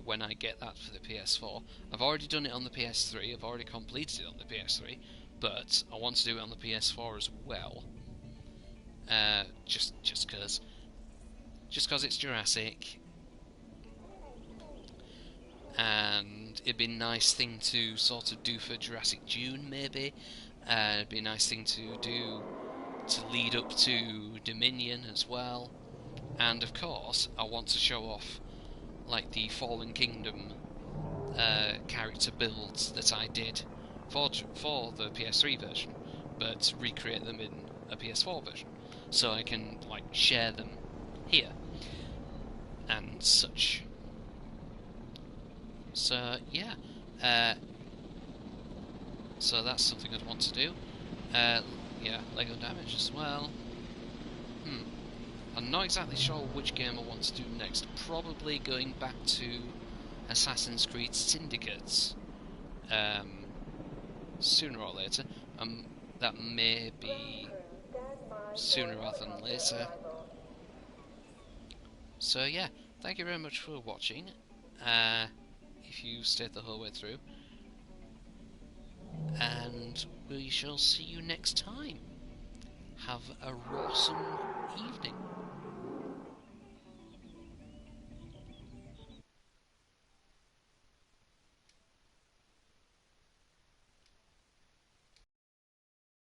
when I get that for the PS4. I've already done it on the PS3, I've already completed it on the PS3, but I want to do it on the PS4 as well. Just because it's Jurassic, and it'd be a nice thing to sort of do for Jurassic June, maybe. It'd be a nice thing to do to lead up to Dominion as well. And of course, I want to show off like the Fallen Kingdom character builds that I did for the PS3 version, but recreate them in a PS4 version, so I can like share them here and such. So yeah, so that's something I'd want to do. Yeah, LEGO Damage as well. I'm not exactly sure which game I want to do next. Probably going back to Assassin's Creed Syndicates sooner or later. That may be sooner rather than later. So yeah, thank you very much for watching. If you stayed the whole way through, and we shall see you next time. Have a awesome evening.